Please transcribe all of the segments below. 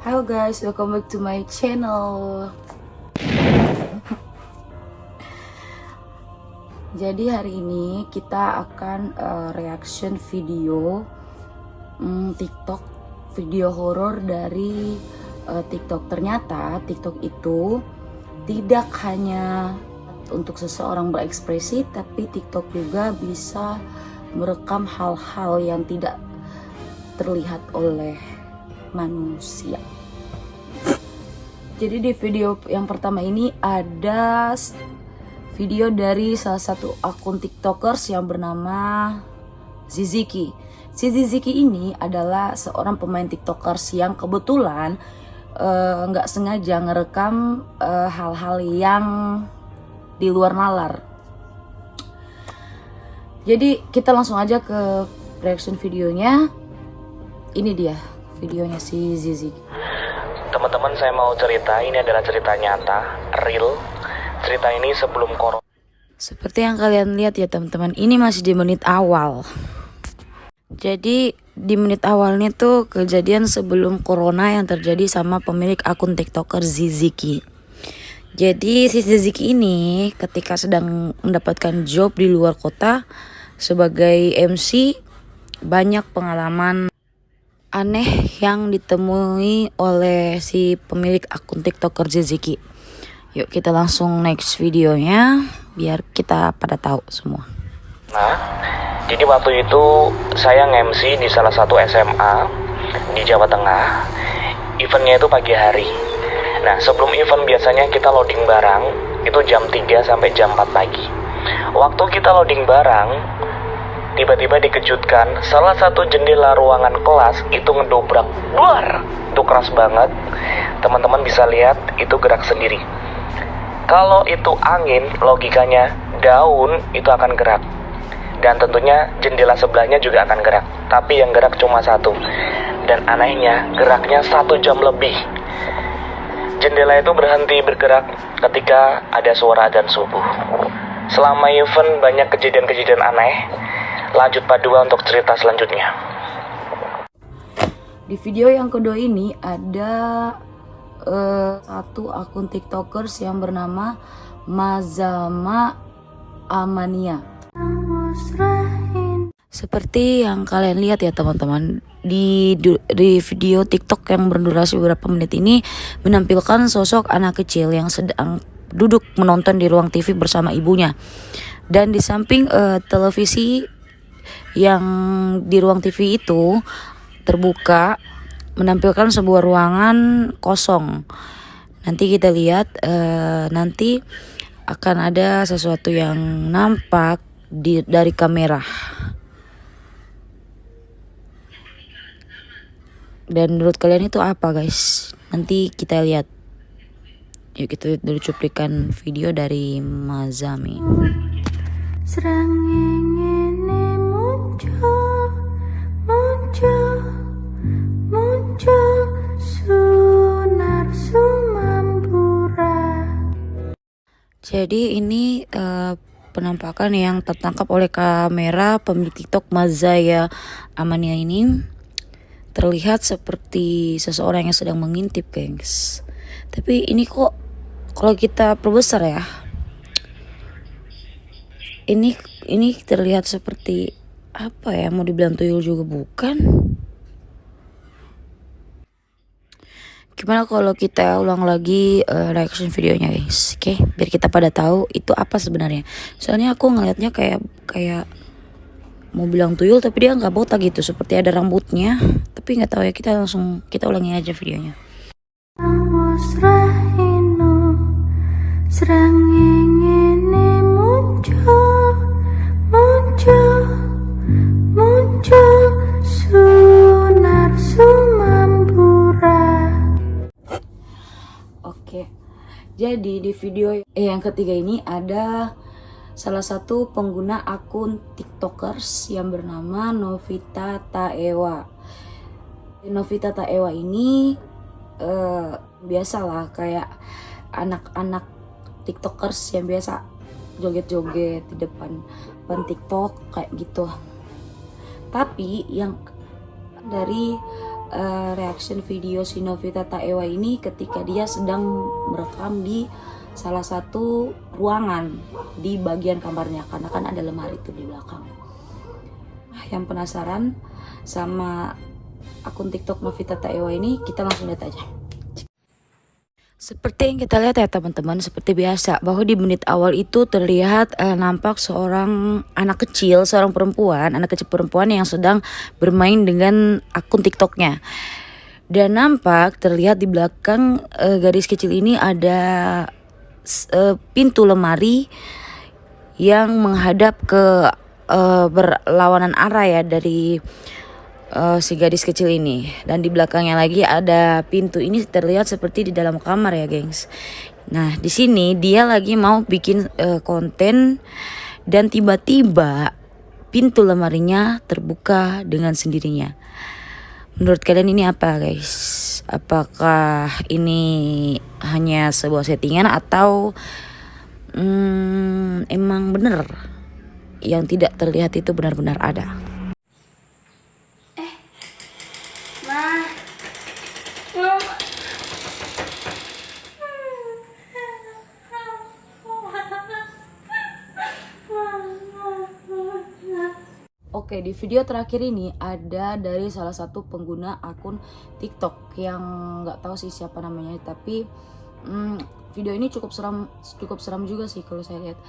Halo guys, welcome back to my channel. Jadi hari ini kita akan reaction video TikTok, video horor dari TikTok. Ternyata TikTok itu tidak hanya untuk seseorang berekspresi, tapi TikTok juga bisa merekam hal-hal yang tidak terlihat oleh manusia. Jadi di video yang pertama ini ada video dari salah satu akun TikTokers yang bernama Ziziki. Si Ziziki ini adalah seorang pemain TikTokers yang kebetulan nggak sengaja ngerekam hal-hal yang di luar nalar. Jadi kita langsung aja ke reaction videonya. Ini dia videonya si Ziziki. Teman-teman, saya mau cerita, ini adalah cerita nyata, real. Cerita ini sebelum corona. Seperti yang kalian lihat ya teman-teman, ini masih di menit awal. Jadi di menit awalnya tuh kejadian sebelum corona yang terjadi sama pemilik akun TikToker Ziziki. Jadi si Ziziki ini ketika sedang mendapatkan job di luar kota sebagai MC, banyak pengalaman aneh yang ditemui oleh si pemilik akun TikToker Ziziki. Yuk kita langsung next videonya biar kita pada tahu semua. Nah, jadi waktu itu saya nge-MC di salah satu SMA di Jawa Tengah. Eventnya itu pagi hari. Nah, sebelum event biasanya kita loading barang itu jam 3 sampai jam 4 pagi. Waktu kita loading barang, tiba-tiba dikejutkan salah satu jendela ruangan kelas itu ngedobrak. Duar! Itu keras banget. Teman-teman bisa lihat itu gerak sendiri. Kalau itu angin, logikanya daun itu akan gerak. Dan tentunya jendela sebelahnya juga akan gerak. Tapi yang gerak cuma satu. Dan anehnya geraknya 1 jam lebih. Jendela itu berhenti bergerak ketika ada suara adzan subuh. Selama event banyak kejadian-kejadian aneh. Lanjut part 2 untuk cerita selanjutnya. Di video yang kedua ini ada satu akun TikTokers yang bernama Mazama Amania. Seperti yang kalian lihat ya teman-teman, di video TikTok yang berdurasi beberapa menit ini menampilkan sosok anak kecil yang sedang duduk menonton di ruang TV bersama ibunya. Dan di samping televisi yang di ruang TV itu terbuka menampilkan sebuah ruangan kosong. Nanti kita lihat nanti akan ada sesuatu yang nampak dari kamera. Dan menurut kalian itu apa guys? Nanti kita lihat. Yuk kita lihat dulu cuplikan video dari Mazami. Muncul sunar sumambura. Jadi ini penampakan yang tertangkap oleh kamera pemilik TikTok Mazaya Amania ini terlihat seperti seseorang yang sedang mengintip guys. Tapi ini kok kalau kita perbesar ya, ini terlihat seperti apa ya, mau dibilang tuyul juga bukan. Gimana kalau kita ulang lagi reaction videonya guys, oke? Biar kita pada tahu itu apa sebenarnya. Soalnya aku ngelihatnya kayak mau bilang tuyul tapi dia nggak botak gitu, seperti ada rambutnya. Tapi nggak tahu ya, kita ulangi aja videonya. Muncul sunar sumambura. Oke, jadi di video yang ketiga ini ada salah satu pengguna akun TikTokers yang bernama Novita Taewa. Novita Taewa ini biasalah kayak anak-anak TikTokers yang biasa joget-joget di depan TikTok kayak gitu. Tapi yang dari reaction video si Novita Taewa ini ketika dia sedang merekam di salah satu ruangan di bagian kamarnya, karena kan ada lemari itu di belakang. Yang penasaran sama akun TikTok Novita Taewa ini, kita langsung lihat aja. Seperti yang kita lihat ya teman-teman, seperti biasa bahwa di menit awal itu terlihat nampak seorang anak kecil, seorang perempuan, anak kecil perempuan yang sedang bermain dengan akun TikToknya. Dan nampak terlihat di belakang gadis kecil ini ada pintu lemari yang menghadap ke berlawanan arah ya dari si gadis kecil ini. Dan di belakangnya lagi ada pintu, ini terlihat seperti di dalam kamar ya gengs. Nah di sini dia lagi mau bikin konten dan tiba-tiba pintu lemarinya terbuka dengan sendirinya. Menurut kalian ini apa guys? Apakah ini hanya sebuah settingan atau emang bener yang tidak terlihat itu benar-benar ada? Oke, di video terakhir ini ada dari salah satu pengguna akun TikTok yang nggak tahu sih siapa namanya, tapi video ini cukup seram juga sih kalau saya lihat.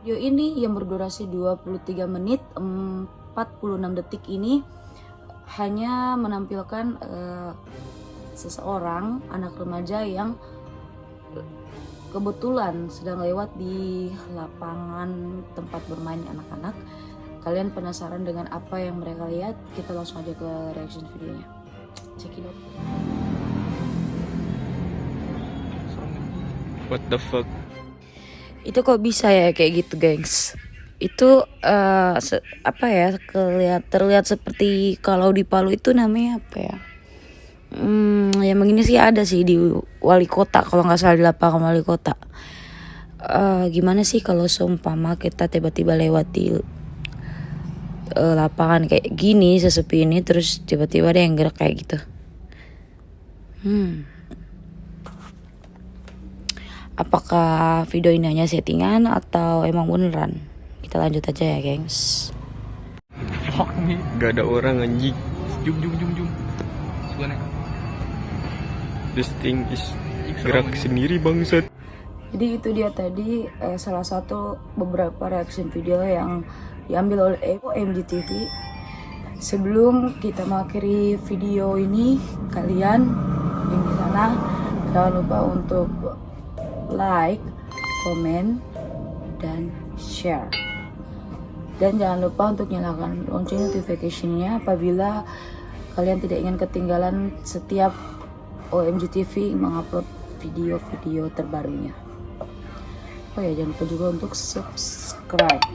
Video ini yang berdurasi 23 menit 46 detik ini hanya menampilkan seseorang anak remaja yang kebetulan sedang lewat di lapangan tempat bermain anak-anak. Kalian penasaran dengan apa yang mereka lihat? Kita langsung aja ke reaction videonya. Check it out. What the fuck? Itu kok bisa ya kayak gitu, gengs? Itu apa ya? Terlihat seperti kalau di Palu itu namanya apa ya? Yang begini sih ada sih di wali kota, kalau nggak salah di lapangan wali kota. Gimana sih kalau seumpama kita tiba-tiba lewat di lapangan kayak gini, sesepi ini, terus tiba-tiba ada yang gerak kayak gitu. Apakah video ini hanya settingan atau emang beneran? Kita lanjut aja ya gengs. Fuck nih, gak ada orang anjing. Jum. Sebenarnya. This thing is gerak sendiri bangsat. Jadi itu dia tadi salah satu beberapa reaction video yang diambil oleh OMG TV. Sebelum kita mengakhiri video ini, kalian yang di sana jangan lupa untuk like, komen, dan share. Dan jangan lupa untuk nyalakan lonceng notification-nya apabila kalian tidak ingin ketinggalan setiap OMG TV mengupload video-video terbarunya. Oh ya, jangan lupa juga untuk subscribe.